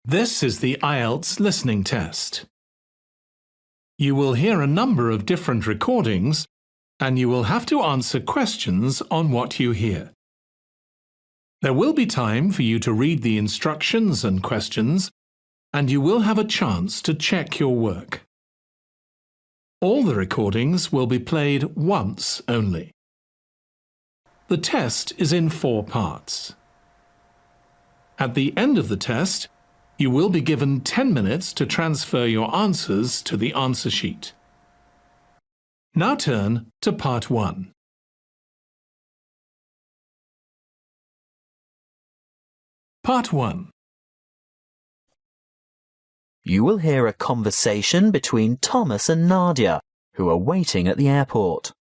This is the IELTS listening test. You will hear a number of different recordings and you will have to answer questions on what you hear. There will be time for you to read the instructions and questions, and you will have a chance to check your work. All the recordings will be played once only. The test is in 4 parts. At the end of the test, you will be given 10 minutes to transfer your answers to the answer sheet. Now turn to Part 1. Part 1. You will hear a conversation between Thomas and Nadia, who are waiting at the airport.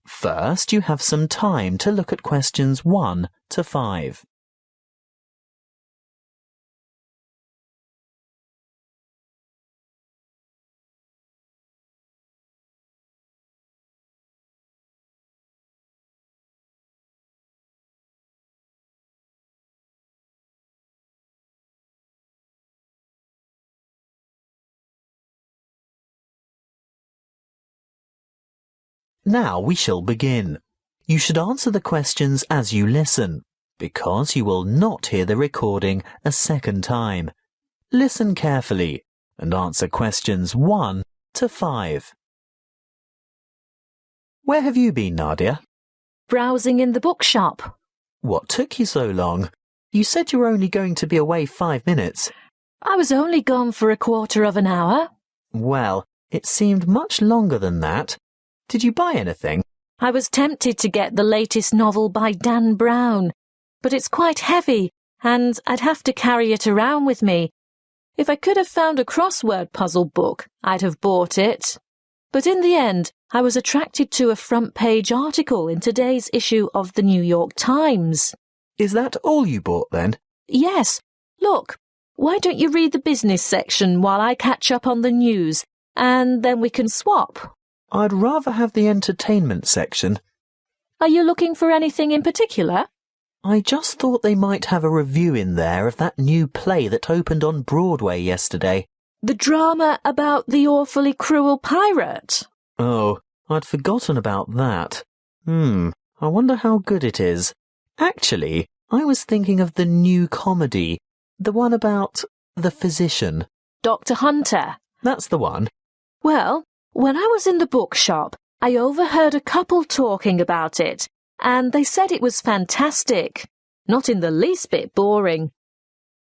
First, you have some time to look at questions 1 to 5. Now we shall begin. You should answer the questions as you listen, because you will not hear the recording a second time. Listen carefully and answer questions 1 to 5. Where have you been, Nadia? Browsing in the bookshop. What took you so long? You said you were only going to be away 5 minutes. I was only gone for a quarter of an hour. Well, it seemed much longer than that. Did you buy anything? I was tempted to get the latest novel by Dan Brown, but it's quite heavy and I'd have to carry it around with me. If I could have found a crossword puzzle book, I'd have bought it. But in the end, I was attracted to a front-page article in today's issue of the New York Times. Is that all you bought then? Yes. Look, why don't you read the business section while I catch up on the news, and then we can swap? I'd rather have the entertainment section. Are you looking for anything in particular? I just thought they might have a review in there of that new play that opened on Broadway yesterday. The drama about the awfully cruel pirate? Oh, I'd forgotten about that. I wonder how good it is. Actually, I was thinking of the new comedy, the one about the physician. Dr. Hunter. That's the one. Well, when I was in the bookshop, I overheard a couple talking about it, and they said it was fantastic, not in the least bit boring.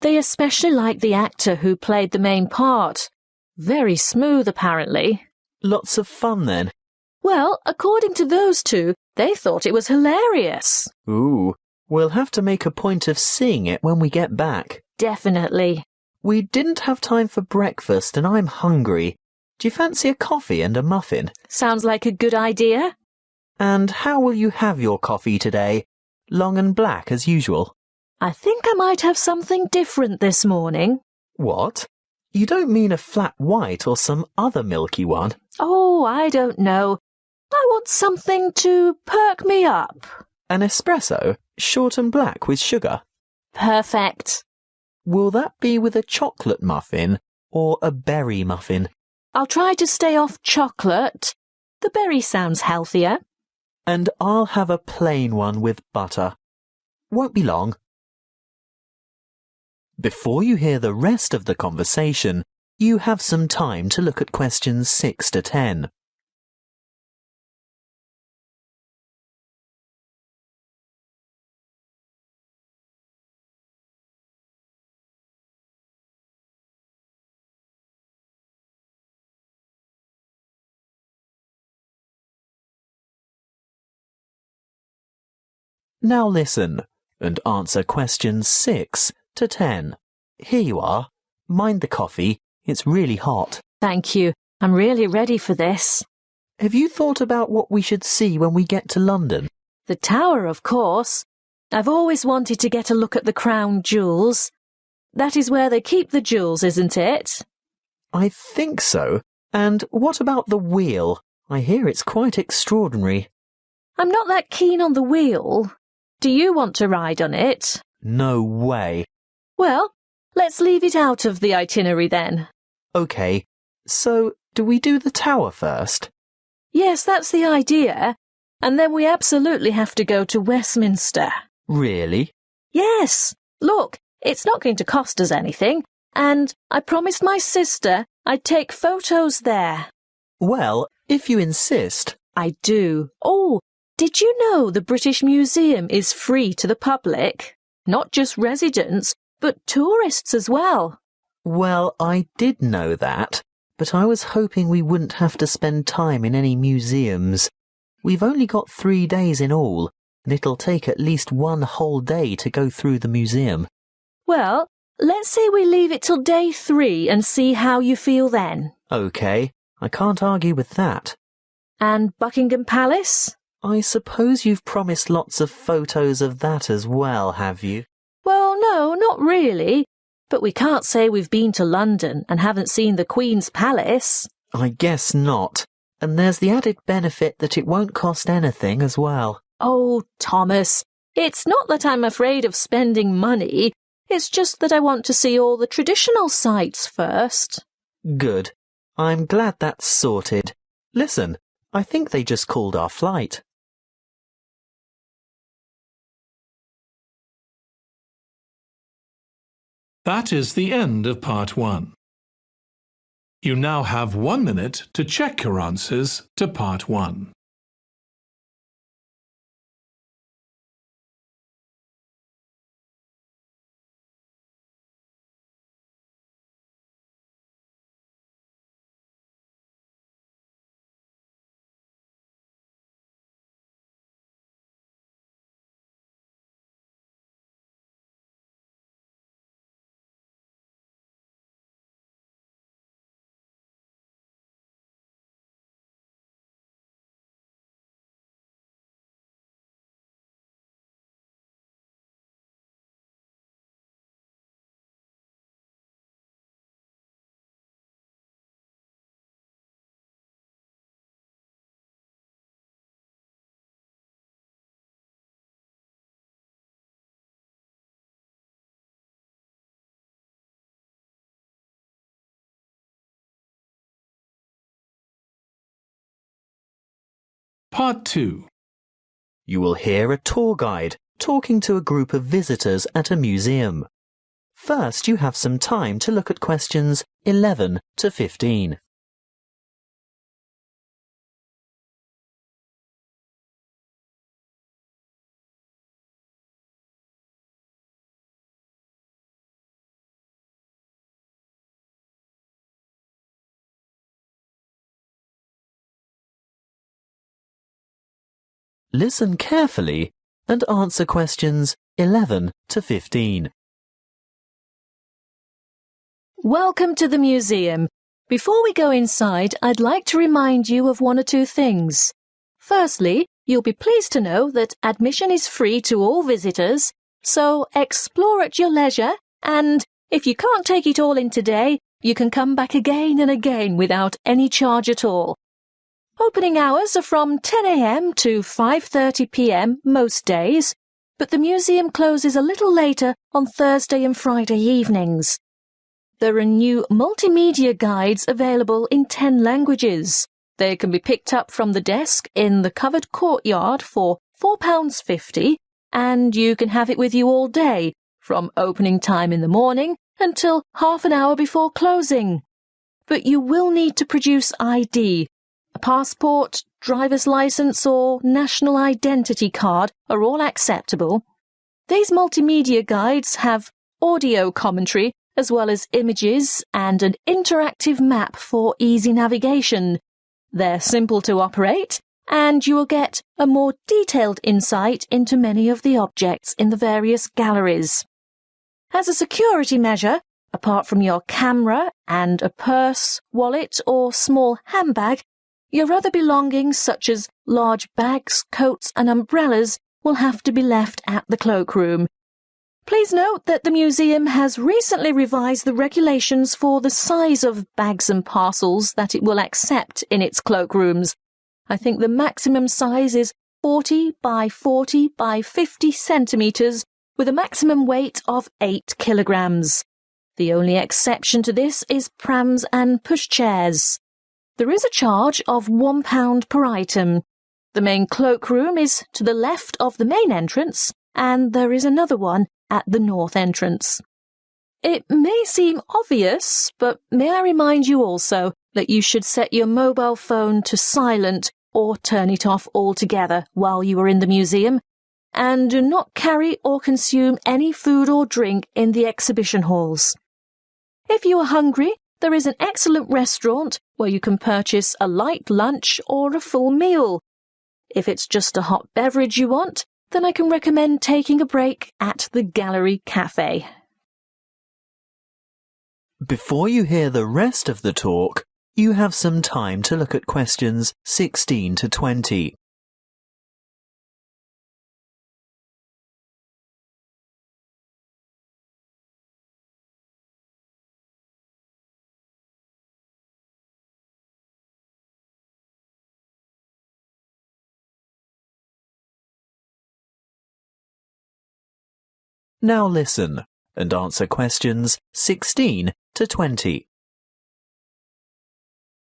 They especially liked the actor who played the main part. Very smooth, apparently. Lots of fun, then? Well, according to those two, they thought it was hilarious. Ooh, we'll have to make a point of seeing it when we get back. Definitely. We didn't have time for breakfast and I'm hungry. Do you fancy a coffee and a muffin? Sounds like a good idea. And how will you have your coffee today? Long and black as usual? I think I might have something different this morning. What? You don't mean a flat white or some other milky one? Oh, I don't know. I want something to perk me up. An espresso, short and black with sugar? Perfect. Will that be with a chocolate muffin or a berry muffin? I'll try to stay off chocolate. The berry sounds healthier. And I'll have a plain one with butter. Won't be long. Before you hear the rest of the conversation, you have some time to look at questions 6 to 10. Now listen and answer questions 6 to 10. Here you are. Mind the coffee. It's really hot. Thank you. I'm really ready for this. Have you thought about what we should see when we get to London? The Tower, of course. I've always wanted to get a look at the Crown Jewels. That is where they keep the jewels, isn't it? I think so. And what about the wheel? I hear it's quite extraordinary. I'm not that keen on the wheel. Do you want to ride on it? No way. Well, let's leave it out of the itinerary then. OK, so do we do the tower first? Yes, that's the idea. And then we absolutely have to go to Westminster. Really? Yes. Look, it's not going to cost us anything. And I promised my sister I'd take photos there. Well, if you insist. I do. Oh, did you know the British Museum is free to the public? Not just residents, but tourists as well. Well, I did know that, but I was hoping we wouldn't have to spend time in any museums. We've only got 3 days in all, and it'll take at least 1 whole day to go through the museum. Well, let's say we leave it till day 3 and see how you feel then. OK, I can't argue with that. And Buckingham Palace? I suppose you've promised lots of photos of that as well, have you? Well, no, not really. But we can't say we've been to London and haven't seen the Queen's Palace. I guess not. And there's the added benefit that it won't cost anything as well. Oh, Thomas, it's not that I'm afraid of spending money. It's just that I want to see all the traditional sites first. Good. I'm glad that's sorted. Listen, I think they just called our flight. That is the end of Part 1. You now have 1 minute to check your answers to Part 1. Part 2. You will hear a tour guide talking to a group of visitors at a museum. First, you have some time to look at questions 11 to 15. Listen carefully and answer questions 11 to 15. Welcome to the museum. Before we go inside, I'd like to remind you of 1 or 2 things. Firstly, you'll be pleased to know that admission is free to all visitors, so explore at your leisure, and if you can't take it all in today, you can come back again and again without any charge at all. Opening hours are from 10 a.m. to 5:30 p.m. most days, but the museum closes a little later on Thursday and Friday evenings. There are new multimedia guides available in 10 languages. They can be picked up from the desk in the covered courtyard for £4.50, and you can have it with you all day, from opening time in the morning until half an hour before closing. But you will need to produce ID. A passport, driver's licence or national identity card are all acceptable. These multimedia guides have audio commentary as well as images and an interactive map for easy navigation. They're simple to operate, and you will get a more detailed insight into many of the objects in the various galleries. As a security measure, apart from your camera and a purse, wallet or small handbag, your other belongings such as large bags, coats and umbrellas will have to be left at the cloakroom. Please note that the museum has recently revised the regulations for the size of bags and parcels that it will accept in its cloakrooms. I think the maximum size is 40 by 40 by 50 centimetres with a maximum weight of 8 kilograms. The only exception to this is prams and pushchairs. There is a charge of £1 per item. The main cloakroom is to the left of the main entrance, and there is another one at the north entrance. It may seem obvious, but may I remind you also that you should set your mobile phone to silent or turn it off altogether while you are in the museum, and do not carry or consume any food or drink in the exhibition halls. If you are hungry, there is an excellent restaurant where you can purchase a light lunch or a full meal. If it's just a hot beverage you want, then I can recommend taking a break at the Gallery Cafe. Before you hear the rest of the talk, you have some time to look at questions 16 to 20. Now listen and answer questions 16 to 20.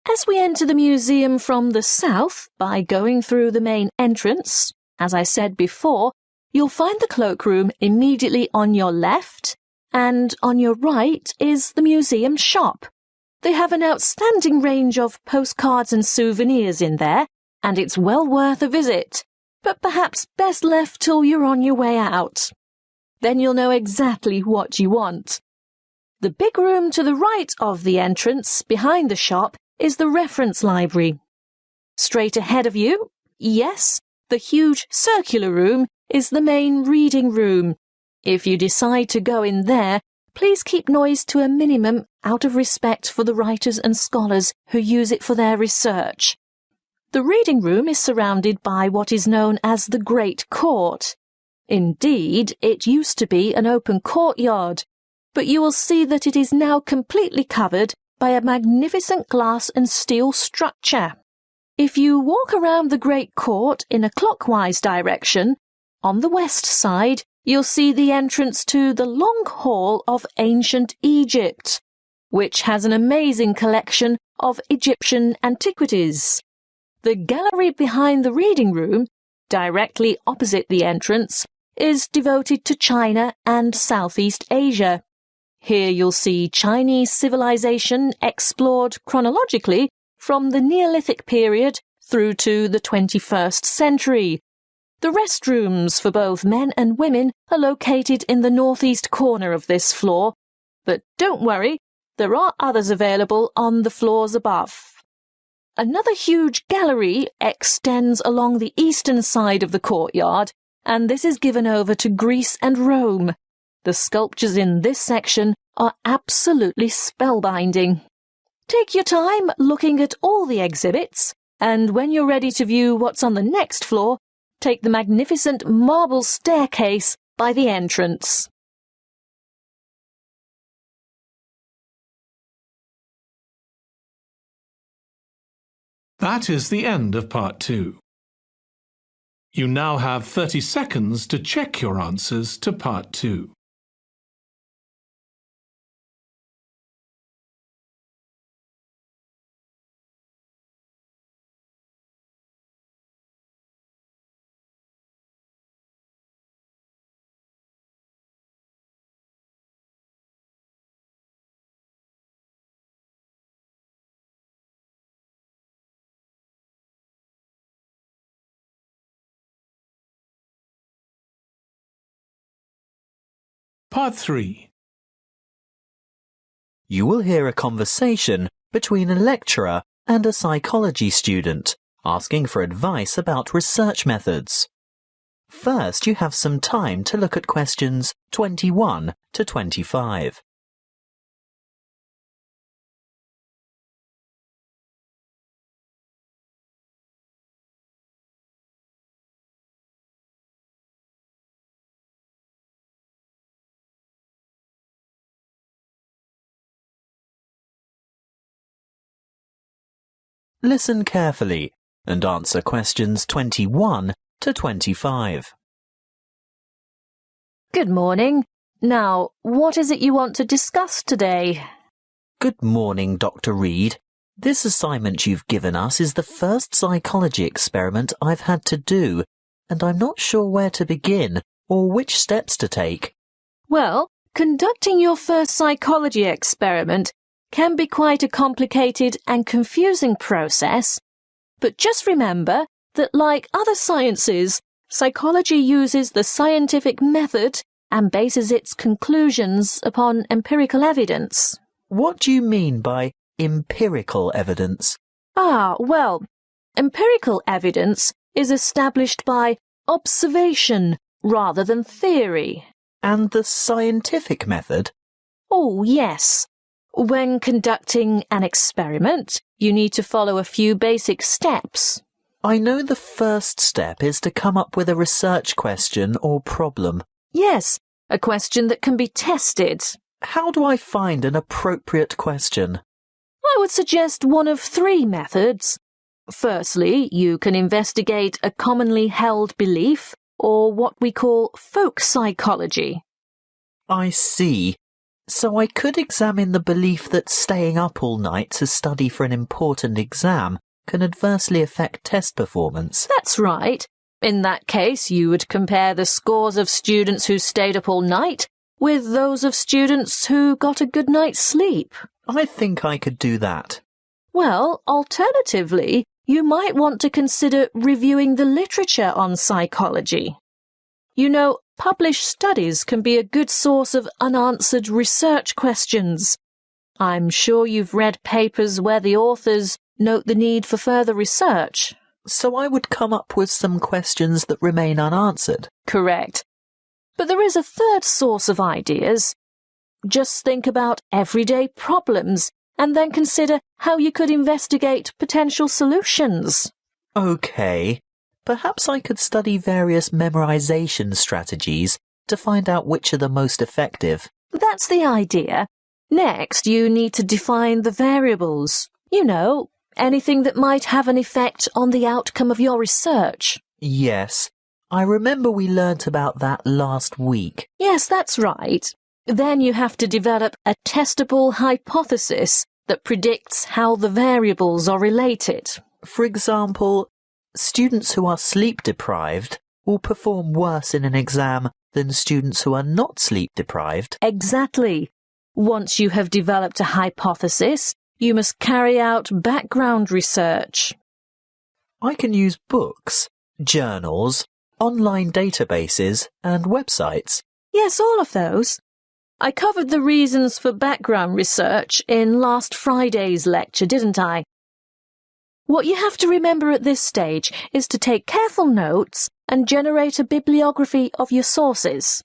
As we enter the museum from the south by going through the main entrance, as I said before, you'll find the cloakroom immediately on your left, and on your right is the museum shop. They have an outstanding range of postcards and souvenirs in there, and it's well worth a visit, but perhaps best left till you're on your way out. Then you'll know exactly what you want. The big room to the right of the entrance, behind the shop, is the reference library. Straight ahead of you, yes, the huge circular room is the main reading room. If you decide to go in there, please keep noise to a minimum out of respect for the writers and scholars who use it for their research. The reading room is surrounded by what is known as the Great Court. Indeed, it used to be an open courtyard, but you will see that it is now completely covered by a magnificent glass and steel structure. If you walk around the Great Court in a clockwise direction, on the west side, you'll see the entrance to the Long Hall of Ancient Egypt, which has an amazing collection of Egyptian antiquities. The gallery behind the reading room, directly opposite the entrance, is devoted to China and Southeast Asia. Here you'll see Chinese civilization explored chronologically from the Neolithic period through to the 21st century. The restrooms for both men and women are located in the northeast corner of this floor, but don't worry, there are others available on the floors above. Another huge gallery extends along the eastern side of the courtyard, and this is given over to Greece and Rome. The sculptures in this section are absolutely spellbinding. Take your time looking at all the exhibits, and when you're ready to view what's on the next floor, take the magnificent marble staircase by the entrance. That is the end of Part 2. You now have 30 seconds to check your answers to Part 2. Part 3. You will hear a conversation between a lecturer and a psychology student asking for advice about research methods. First, you have some time to look at questions 21 to 25. Listen carefully and answer questions 21 to 25. Good morning. Now, what is it you want to discuss today? Good morning, Dr. Reed. This assignment you've given us is the first psychology experiment I've had to do, and I'm not sure where to begin or which steps to take. Well, conducting your first psychology experiment can be quite a complicated and confusing process, but just remember that like other sciences, psychology uses the scientific method and bases its conclusions upon empirical evidence. What do you mean by empirical evidence? Well, empirical evidence is established by observation rather than theory. And the scientific method? Oh, yes. When conducting an experiment, you need to follow a few basic steps. I know the first step is to come up with a research question or problem. Yes, a question that can be tested. How do I find an appropriate question? I would suggest one of three methods. Firstly, you can investigate a commonly held belief, or what we call folk psychology. I see. So I could examine the belief that staying up all night to study for an important exam can adversely affect test performance. That's right. In that case, you would compare the scores of students who stayed up all night with those of students who got a good night's sleep. I think I could do that. Well, alternatively, you might want to consider reviewing the literature on psychology. You know, published studies can be a good source of unanswered research questions. I'm sure you've read papers where the authors note the need for further research. So I would come up with some questions that remain unanswered. Correct. But there is a third source of ideas. Just think about everyday problems and then consider how you could investigate potential solutions. Okay. Perhaps I could study various memorization strategies to find out which are the most effective. That's the idea. Next, you need to define the variables. You know, anything that might have an effect on the outcome of your research. Yes, I remember we learnt about that last week. Yes, that's right. Then you have to develop a testable hypothesis that predicts how the variables are related. For example, students who are sleep-deprived will perform worse in an exam than students who are not sleep-deprived. Exactly. Once you have developed a hypothesis, you must carry out background research. I can use books, journals, online databases, and websites. Yes, all of those. I covered the reasons for background research in last Friday's lecture, didn't I? What you have to remember at this stage is to take careful notes and generate a bibliography of your sources.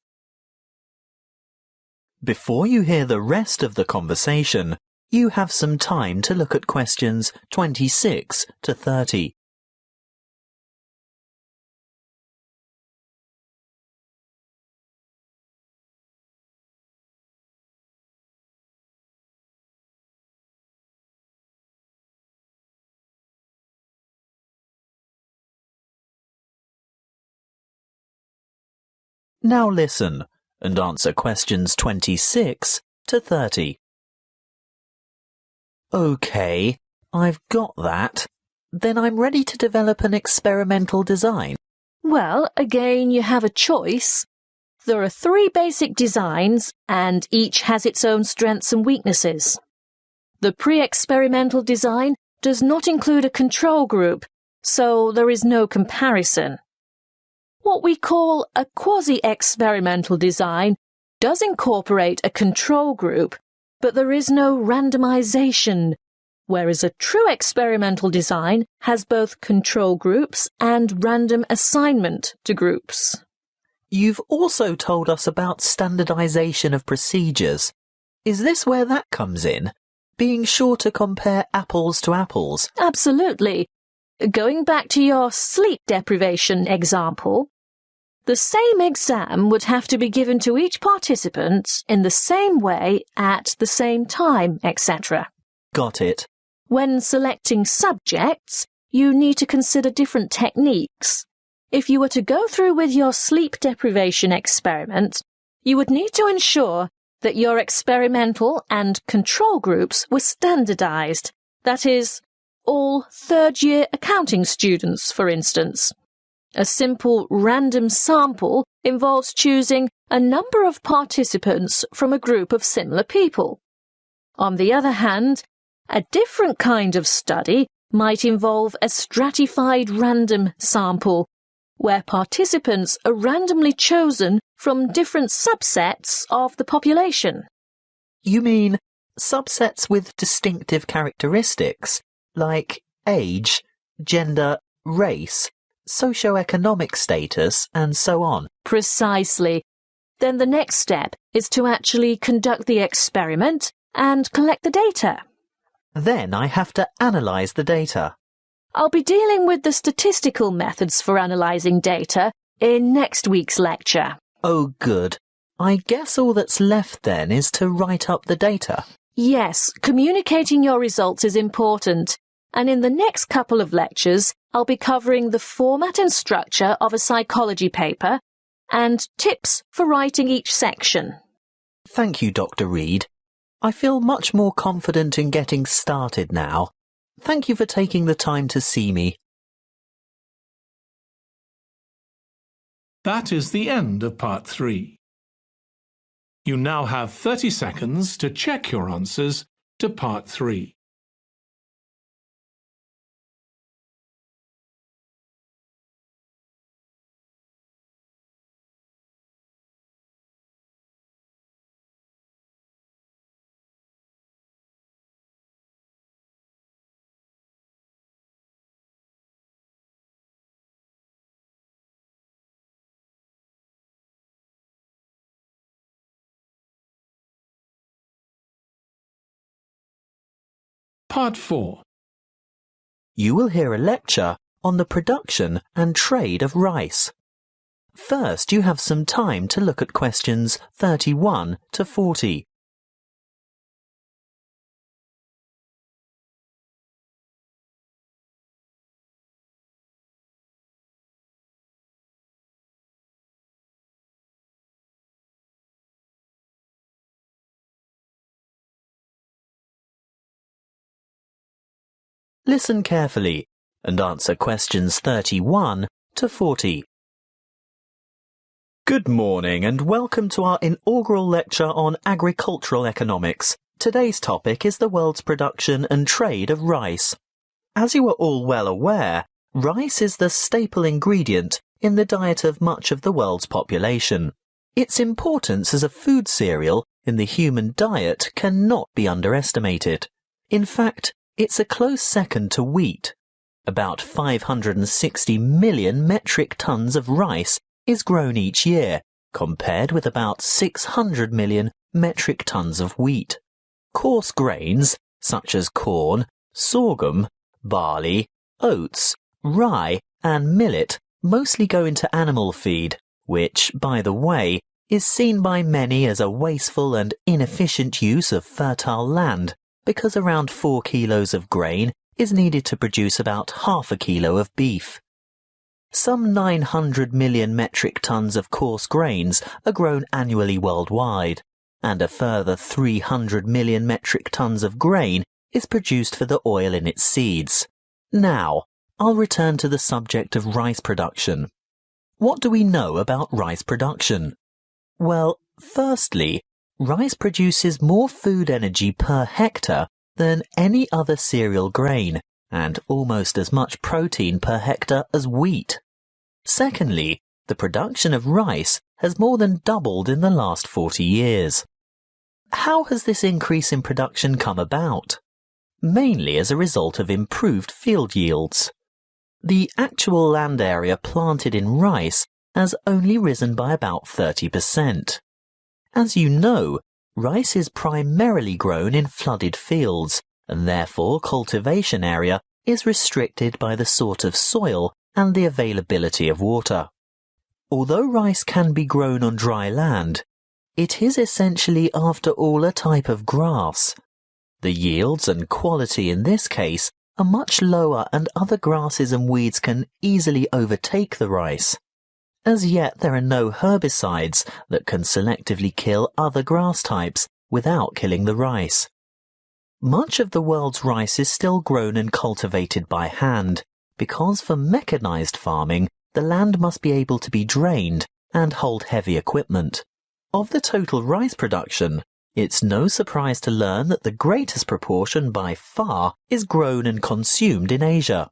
Before you hear the rest of the conversation, you have some time to look at questions 26 to 30. Now listen and answer questions 26 to 30. OK, I've got that. Then I'm ready to develop an experimental design. Well, again, you have a choice. There are three basic designs, and each has its own strengths and weaknesses. The pre-experimental design does not include a control group, so there is no comparison. What we call a quasi-experimental design does incorporate a control group, but there is no randomization, whereas a true experimental design has both control groups and random assignment to groups. You've also told us about standardization of procedures. Is this where that comes in? Being sure to compare apples to apples? Absolutely. Going back to your sleep deprivation example, the same exam would have to be given to each participant in the same way at the same time, etc. Got it. When selecting subjects, you need to consider different techniques. If you were to go through with your sleep deprivation experiment, you would need to ensure that your experimental and control groups were standardized. That is, all third-year accounting students, for instance. A simple random sample involves choosing a number of participants from a group of similar people. On the other hand, a different kind of study might involve a stratified random sample, where participants are randomly chosen from different subsets of the population. You mean subsets with distinctive characteristics, like age, gender, race, socioeconomic status, and so on? Precisely. Then the next step is to actually conduct the experiment and collect the data. Then I have to analyse the data. I'll be dealing with the statistical methods for analysing data in next week's lecture. Oh, good. I guess all that's left then is to write up the data. Yes, communicating your results is important, and in the next couple of lectures, I'll be covering the format and structure of a psychology paper and tips for writing each section. Thank you, Dr. Reed. I feel much more confident in getting started now. Thank you for taking the time to see me. That is the end of Part 3. You now have 30 seconds to check your answers to Part 3. Part 4. You will hear a lecture on the production and trade of rice. First, you have some time to look at questions 31 to 40. Listen carefully and answer questions 31 to 40. Good morning and welcome to our inaugural lecture on agricultural economics. Today's topic is the world's production and trade of rice. As you are all well aware, rice is the staple ingredient in the diet of much of the world's population. Its importance as a food cereal in the human diet cannot be underestimated. In fact, it's a close second to wheat. About 560 million metric tons of rice is grown each year, compared with about 600 million metric tons of wheat. Coarse grains, such as corn, sorghum, barley, oats, rye, and millet, mostly go into animal feed, which, by the way, is seen by many as a wasteful and inefficient use of fertile land, because around 4 kilos of grain is needed to produce about half a kilo of beef. Some 900 million metric tons of coarse grains are grown annually worldwide, and a further 300 million metric tons of grain is produced for the oil in its seeds. Now, I'll return to the subject of rice production. What do we know about rice production? Well, firstly, rice produces more food energy per hectare than any other cereal grain, and almost as much protein per hectare as wheat. Secondly, the production of rice has more than doubled in the last 40 years. How has this increase in production come about? Mainly as a result of improved field yields. The actual land area planted in rice has only risen by about 30%. As you know, rice is primarily grown in flooded fields, and therefore cultivation area is restricted by the sort of soil and the availability of water. Although rice can be grown on dry land, it is essentially after all a type of grass. The yields and quality in this case are much lower, and other grasses and weeds can easily overtake the rice. As yet, there are no herbicides that can selectively kill other grass types without killing the rice. Much of the world's rice is still grown and cultivated by hand, because for mechanized farming, the land must be able to be drained and hold heavy equipment. Of the total rice production, it's no surprise to learn that the greatest proportion by far is grown and consumed in Asia.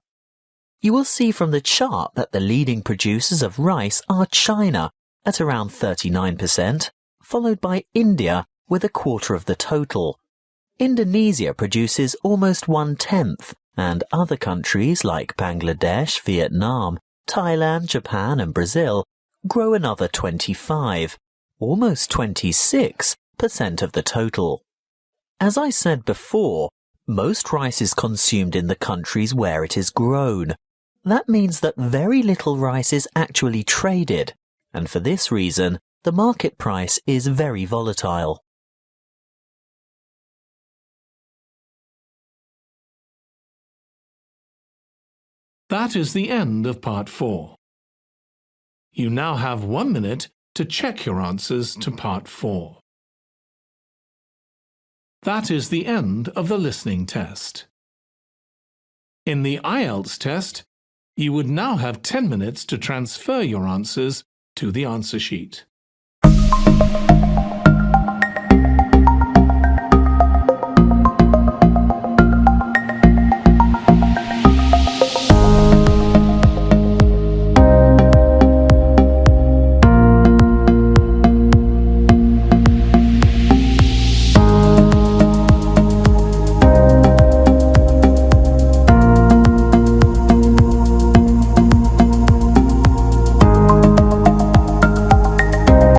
You will see from the chart that the leading producers of rice are China at around 39%, followed by India with a quarter of the total. Indonesia produces almost 1/10, and other countries like Bangladesh, Vietnam, Thailand, Japan and Brazil grow another 25, almost 26% of the total. As I said before, most rice is consumed in the countries where it is grown. That means that very little rice is actually traded, and for this reason, the market price is very volatile. That is the end of Part 4. You now have 1 minute to check your answers to Part 4. That is the end of the listening test. In the IELTS test, you would now have 10 minutes to transfer your answers to the answer sheet.